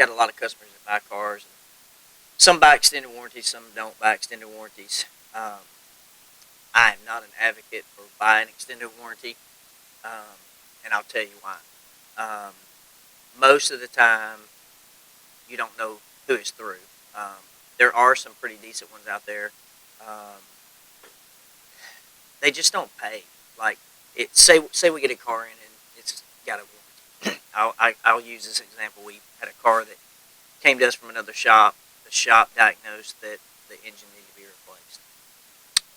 got a lot of customers that buy cars. Some buy extended warranties, some don't buy extended warranties. I am not an advocate for buying extended warranty, and I'll tell you why. Um, Most of the time, you don't know who it's through. There are some pretty decent ones out there. Um, they just don't pay. Like say we get a car in and it's got a warranty. I'll use this example. We had a car that came to us from another shop. The shop diagnosed that the engine needed to be replaced.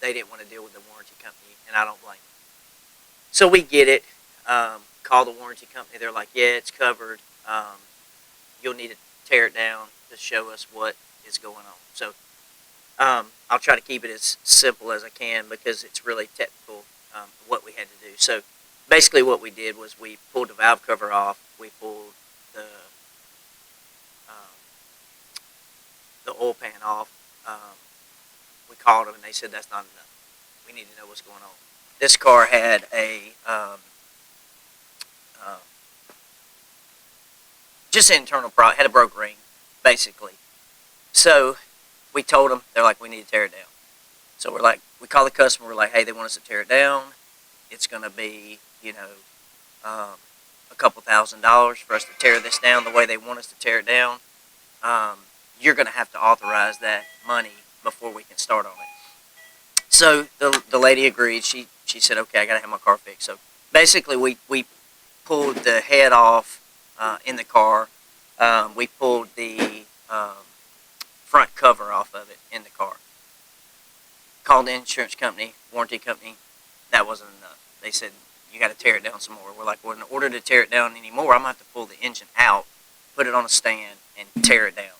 They didn't want to deal with the warranty company, and I don't blame them. So we get it. Call the warranty company. They're like, yeah, it's covered. You'll need to tear it down to show us what is going on. So I'll try to keep it as simple as I can because it's really technical what we had to do. So basically what we did was we pulled the valve cover off. We pulled the um, the oil pan off. We called them and they said that's not enough. We need to know what's going on. This car had a uh, just an internal problem. Had a broke ring, basically. So we told them. They're like, we need to tear it down. So we're like, we call the customer. We're like, hey, they want us to tear it down. It's going to be, a couple $1,000s for us to tear this down the way they want us to tear it down. You're going to have to authorize that money before we can start on it. So the lady agreed. She said, okay, I got to have my car fixed. So basically we pulled the head off in the car. We pulled the front cover off of it in the car. Called the insurance company, warranty company. That wasn't enough. They said, you got to tear it down some more. We're like, well, in order to tear it down anymore, I'm going to have to pull the engine out, put it on a stand, and tear it down.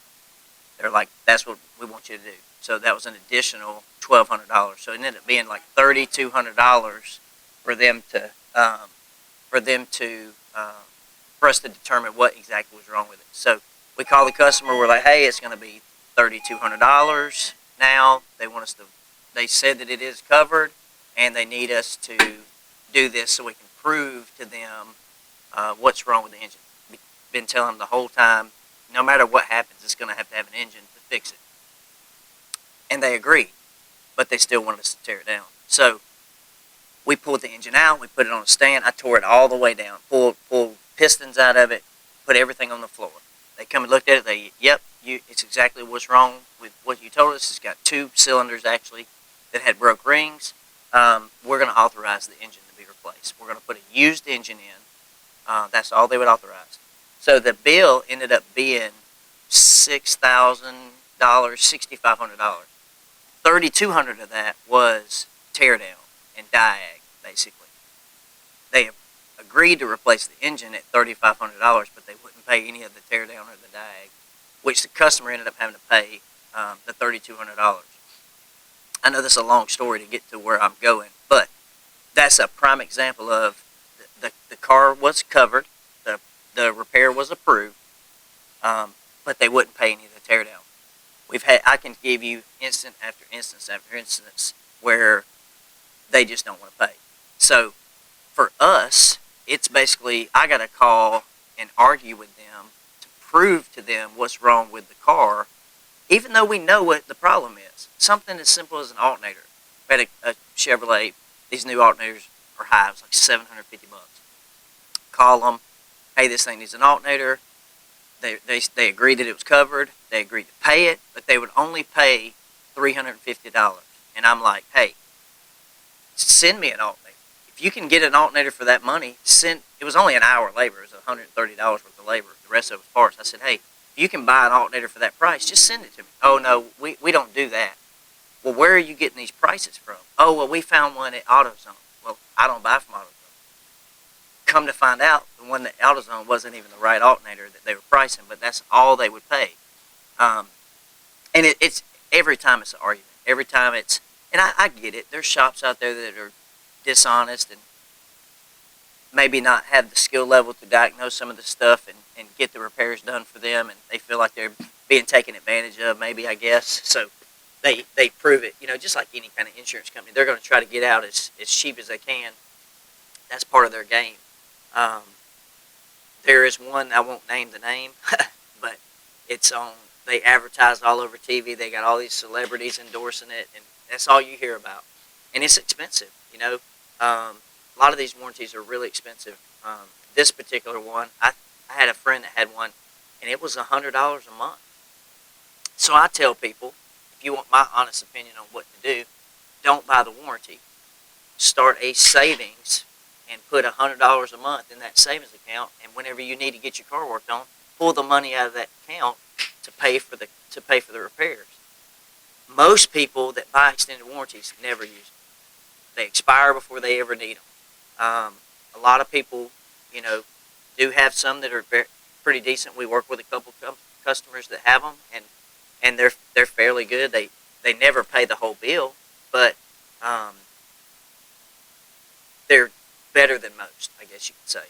They're like, that's what we want you to do. So that was an additional $1,200. So it ended up being like $3,200 for them to for us to determine what exactly was wrong with it. So we call the customer. We're like, hey, it's going to be $3,200 now. They said that it is covered, and they need us to do this so we can prove to them what's wrong with the engine. Been telling them the whole time, no matter what happens, it's going to have an engine to fix it. And they agreed, but they still wanted us to tear it down. So we pulled the engine out. We put it on a stand. I tore it all the way down, pulled pistons out of it, put everything on the floor. They come and looked at it. It's exactly what's wrong with what you told us. It's got 2 cylinders, actually, that had broke rings. We're going to authorize the engine to be replaced. We're going to put a used engine in. That's all they would authorize. So the bill ended up being $6,000, $6,500. $3,200 of that was tear down and diag, basically. They agreed to replace the engine at $3,500, but they wouldn't pay any of the tear down or the diag, which the customer ended up having to pay the $3,200. I know this is a long story to get to where I'm going, but that's a prime example of the car was covered, the repair was approved, but they wouldn't pay any of the teardown. I can give you instance after instance after instance where they just don't want to pay. So for us, it's basically I got to call and argue with them to prove to them what's wrong with the car, even though we know what the problem is. Something as simple as an alternator. We had a Chevrolet. These new alternators are high. It was like $750. Call them. Hey, this thing needs an alternator. They agreed that it was covered. They agreed to pay it, but they would only pay $350. And I'm like, hey, send me an alternator. If you can get an alternator for that money, it was only an hour labor. It was $130 worth of labor. The rest of it was parts. I said, hey, if you can buy an alternator for that price, just send it to me. Oh, no, we don't do that. Well, where are you getting these prices from? Oh, well, we found one at AutoZone. Well, I don't buy from AutoZone. Come to find out, the one at AutoZone wasn't even the right alternator that they were pricing, but that's all they would pay. And it's every time it's an argument. Every time it's, and I get it. There's shops out there that are dishonest and maybe not have the skill level to diagnose some of the stuff and get the repairs done for them, and they feel like they're being taken advantage of, maybe, I guess. So they prove it, just like any kind of insurance company. They're going to try to get out as cheap as they can. That's part of their game. There is one, I won't name the name, but It's on. They advertise all over TV. They got all these celebrities endorsing it, and that's all you hear about. And it's expensive. A lot of these warranties are really expensive. This particular one, I had a friend that had one, and it was $100 a month. So I tell people, if you want my honest opinion on what to do, don't buy the warranty. Start a savings and put $100 a month in that savings account, and whenever you need to get your car worked on, pull the money out of that account to pay for the repairs. Most people that buy extended warranties never use them. They expire before they ever need them. A lot of people, you know, do have some that are pretty decent. We work with a couple customers that have them, and they're fairly good. They never pay the whole bill, but they're better than most, I guess you could say.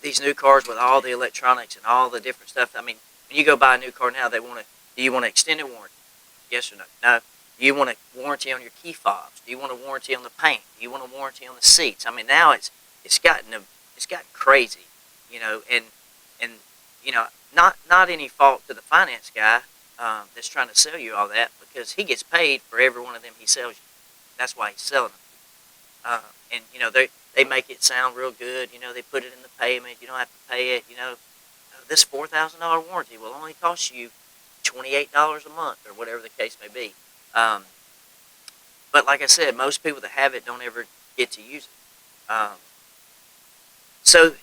These new cars with all the electronics and all the different stuff. I mean, when you go buy a new car now, do you want an extended warranty? Yes or no? No. Do you want a warranty on your key fobs? Do you want a warranty on the paint? Do you want a warranty on the seats? I mean, now it's gotten crazy, and not any fault to the finance guy that's trying to sell you all that, because he gets paid for every one of them he sells you. That's why he's selling them. And they make it sound real good. They put it in the payment. You don't have to pay it. This $4,000 warranty will only cost you $28 a month, or whatever the case may be. But like I said, most people that have it don't ever get to use it. So,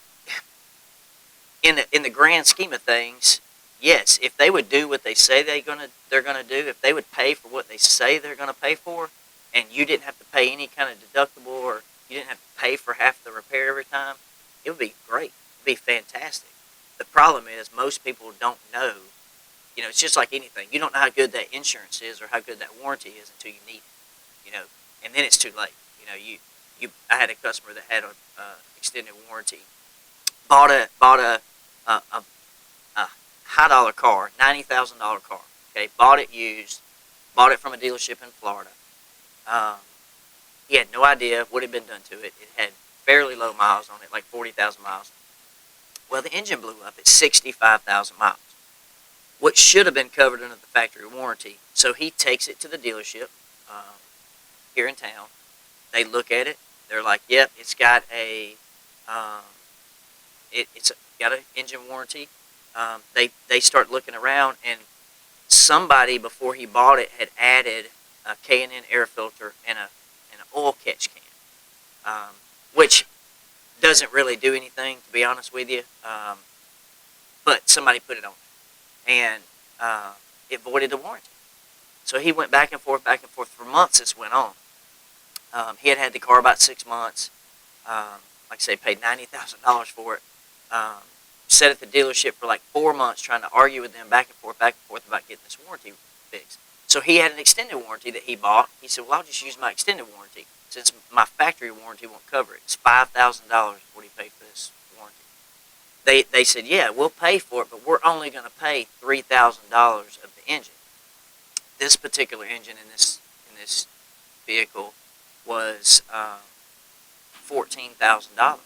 in the grand scheme of things, yes, if they would do what they say they're gonna do, if they would pay for what they say they're gonna pay for, and you didn't have to pay any kind of deductible, or you didn't have to pay for half the repair every time, it would be great. It would be fantastic. The problem is most people don't know. It's just like anything. You don't know how good that insurance is or how good that warranty is until you need it. And then it's too late. I had a customer that had a extended warranty. Bought a high dollar car, $90,000 car. Okay, bought it used. Bought it from a dealership in Florida. He had no idea what had been done to it. It had fairly low miles on it, like 40,000 miles. Well, the engine blew up at 65,000 miles. What should have been covered under the factory warranty. So he takes it to the dealership here in town. They look at it. They're like, "Yep, it's got it's got an engine warranty." They start looking around, and somebody before he bought it had added a K&N air filter and an oil catch can, which doesn't really do anything, to be honest with you. But somebody put it on, and it voided the warranty. So he went back and forth for months. This went on. He had the car about 6 months. Like I say, paid $90,000 for it. Sat at the dealership for like 4 months trying to argue with them back and forth about getting this warranty fixed. So he had an extended warranty that he bought. He said, "Well, I'll just use my extended warranty since my factory warranty won't cover it." It's $5,000 what he paid for this warranty. They said, "Yeah, we'll pay for it, but we're only going to pay $3,000 of the engine." This particular engine in this vehicle was $14,000.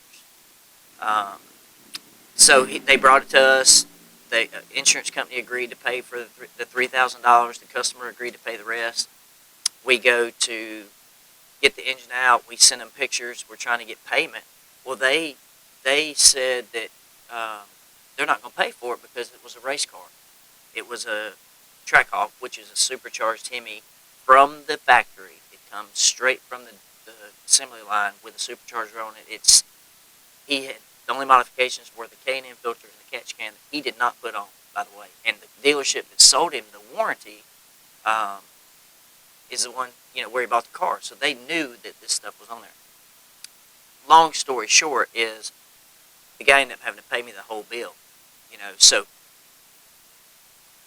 So they brought it to us. The insurance company agreed to pay for the $3,000. The customer agreed to pay the rest. We go to get the engine out. We send them pictures. We're trying to get payment. Well, they said that they're not going to pay for it because it was a race car. It was a Trackhawk, which is a supercharged Hemi from the factory. It comes straight from the assembly line with a supercharger on it. The only modifications were the K&N filter and the catch can that he did not put on, by the way. And the dealership that sold him the warranty is the one where he bought the car. So they knew that this stuff was on there. Long story short is the guy ended up having to pay me the whole bill. So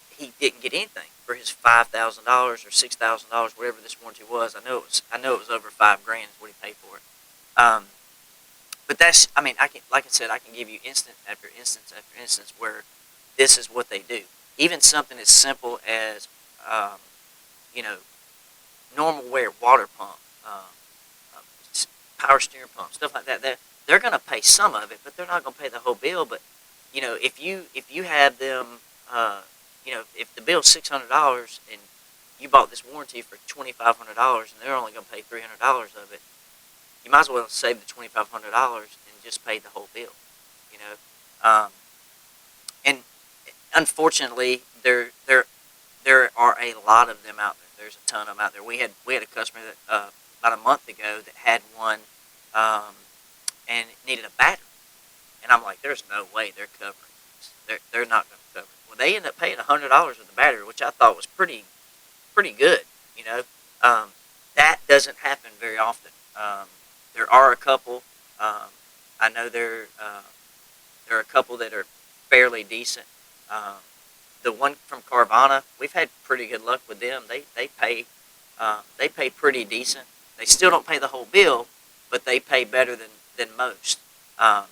he didn't get anything for his $5,000 or $6,000, whatever this warranty was. I know it was over $5,000 is what he paid for it. But I can give you instance after instance after instance where this is what they do. Even something as simple as, normal wear water pump, power steering pump, stuff like that. They're going to pay some of it, but they're not going to pay the whole bill. But if you have them if the bill's $600 and you bought this warranty for $2,500 and they're only going to pay $300 of it, you might as well save the $2,500 and just pay the whole bill. You know, and unfortunately, there are a lot of them out there. There's a ton of them out there. We had a customer that about a month ago that had one, and it needed a battery, and I'm like, there's no way they're covering this. They're not going to cover it. Well, they ended up paying $100 for the battery, which I thought was pretty good. You know, that doesn't happen very often. There are a couple. I know there are a couple that are fairly decent. The one from Carvana, we've had pretty good luck with them. They pay pretty decent. They still don't pay the whole bill, but they pay better than most. I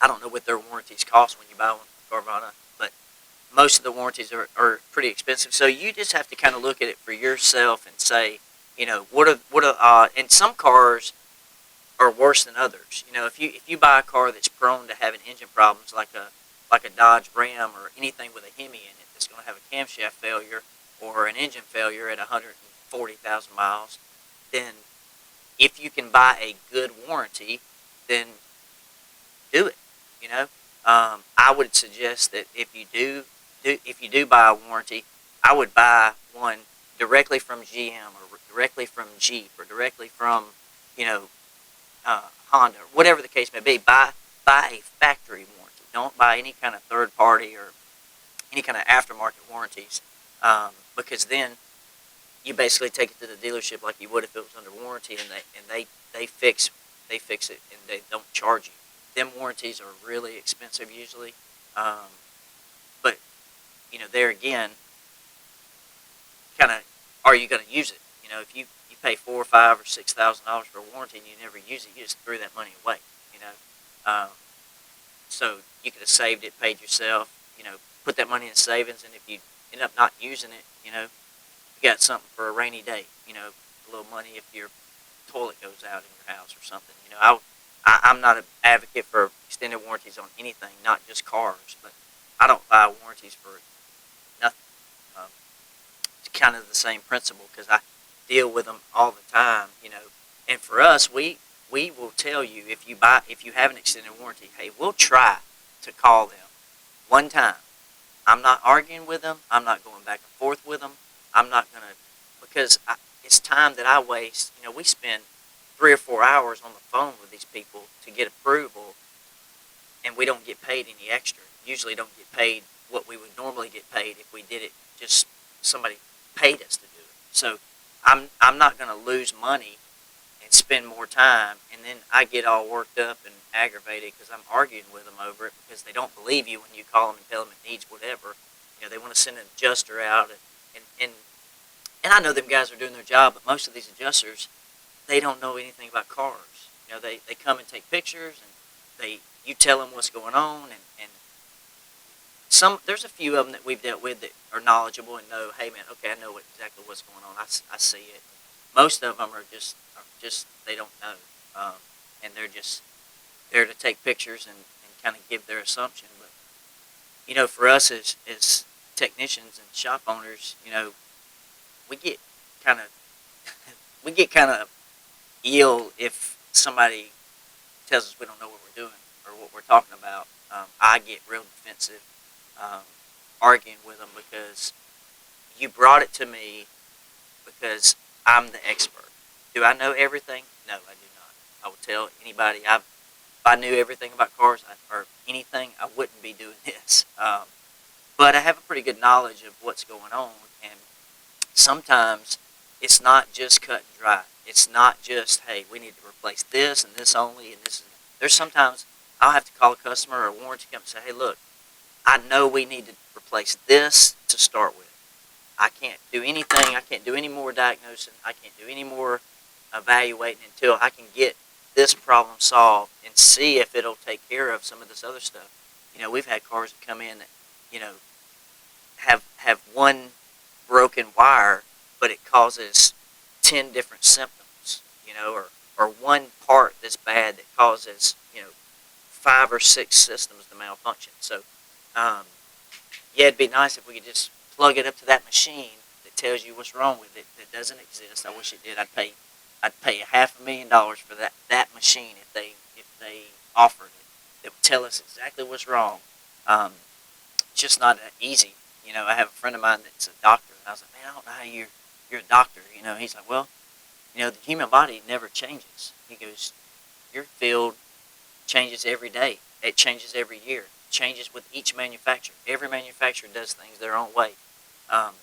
don't know what their warranties cost when you buy one from Carvana, but most of the warranties are pretty expensive. So you just have to kind of look at it for yourself and say, and some cars are worse than others. If you buy a car that's prone to having engine problems, like a Dodge Ram or anything with a Hemi in it that's going to have a camshaft failure or an engine failure at 140,000 miles, then if you can buy a good warranty, then do it. I would suggest that if you do buy a warranty, I would buy one directly from GM or directly from Jeep or directly from Honda, whatever the case may be. Buy a factory warranty. Don't buy any kind of third party or any kind of aftermarket warranties, because then you basically take it to the dealership like you would if it was under warranty, and they fix it and they don't charge you. Them warranties are really expensive usually, but there again, kind of, are you going to use it? If you pay $4,000 or $5,000 or $6,000 for a warranty and you never use it, you just threw that money away. So you could have saved it, paid yourself, put that money in savings, and if you end up not using it, you got something for a rainy day. A little money if your toilet goes out in your house or something. I'm not an advocate for extended warranties on anything, not just cars, but I don't buy warranties for nothing. It's kind of the same principle because I deal with them all the time, And for us, we will tell you if you have an extended warranty, hey, we'll try to call them one time. I'm not arguing with them. I'm not going back and forth with them. I'm not going to, because it's time that I waste. We spend 3 or 4 hours on the phone with these people to get approval, and we don't get paid any extra. Usually don't get paid what we would normally get paid if we did it, just somebody paid us to do it. So I'm not going to lose money and spend more time, and then I get all worked up and aggravated because I'm arguing with them over it because they don't believe you when you call them and tell them it needs whatever. They want to send an adjuster out, and I know them guys are doing their job, but most of these adjusters, they don't know anything about cars. They come and take pictures, and you tell them what's going on, and there's a few of them that we've dealt with that are knowledgeable and know, hey man, okay, I know exactly what's going on. I see it. Most of them are just they don't know, and they're just there to take pictures and kind of give their assumption. But for us as technicians and shop owners, we get kind of ill if somebody tells us we don't know what we're doing or what we're talking about. I get real defensive, arguing with them because you brought it to me because I'm the expert. Do I know everything? No, I do not. I would tell anybody if I knew everything about cars or anything, I wouldn't be doing this. But I have a pretty good knowledge of what's going on, and sometimes it's not just cut and dry. It's not just, hey, we need to replace this and this only, and this. There's sometimes I'll have to call a customer or a warranty company and say, hey, look, I know we need to replace this to start with. I can't do anything. I can't do any more diagnosing. I can't do any more evaluating until I can get this problem solved and see if it'll take care of some of this other stuff. We've had cars that come in that, have one broken wire, but it causes 10 different symptoms, or one part that's bad that causes, 5 or 6 systems to malfunction. So, yeah, it'd be nice if we could just plug it up to that machine that tells you what's wrong with it that doesn't exist. I wish it did. I'd pay $500,000 for that machine if they offered it. That would tell us exactly what's wrong. Um, it's just not that easy. I have a friend of mine that's a doctor, and I was like, man, I don't know how you're a doctor. He's like, well, the human body never changes. He goes, your field changes every day. It changes every year. It changes with each manufacturer. Every manufacturer does things their own way. Um,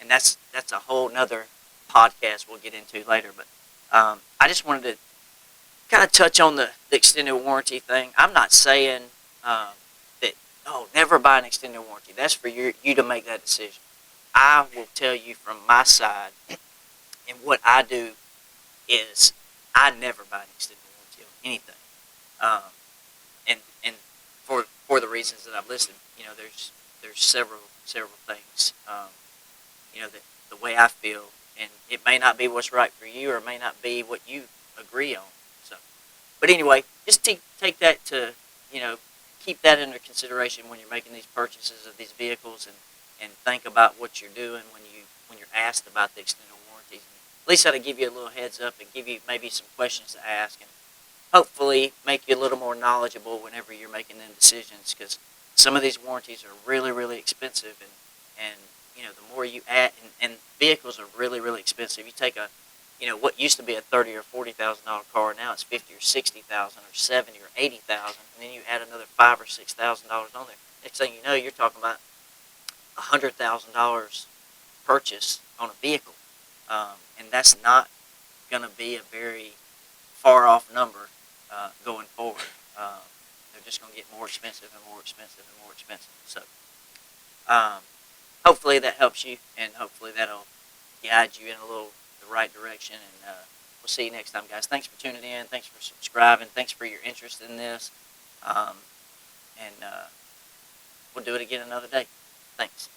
and that's a whole nother podcast we'll get into later. But I just wanted to kind of touch on the extended warranty thing. I'm not saying that, never buy an extended warranty. That's for you to make that decision. I will tell you from my side, and what I do is I never buy an extended warranty on anything. Um, and for the reasons that I've listed, there's several things. The way I feel, and it may not be what's right for you, or it may not be what you agree on. So, but anyway, just take that to keep that under consideration when you're making these purchases of these vehicles, and think about what you're doing when you're asked about the extended warranties. At least that'll give you a little heads up and give you maybe some questions to ask, and hopefully make you a little more knowledgeable whenever you're making them decisions, because some of these warranties are really, really expensive, and the more you add, and vehicles are really, really expensive. You take what used to be a $30,000 or $40,000 car, now it's $50,000 or $60,000 or $70,000 or $80,000, and then you add another $5,000 or $6,000 on there. Next thing you know, you're talking about $100,000 purchase on a vehicle, and that's not going to be a very far off number going forward. They're just going to get more expensive and more expensive and more expensive. So hopefully that helps you, and hopefully that'll guide you in the right direction. And we'll see you next time, guys. Thanks for tuning in. Thanks for subscribing. Thanks for your interest in this. And we'll do it again another day. Thanks.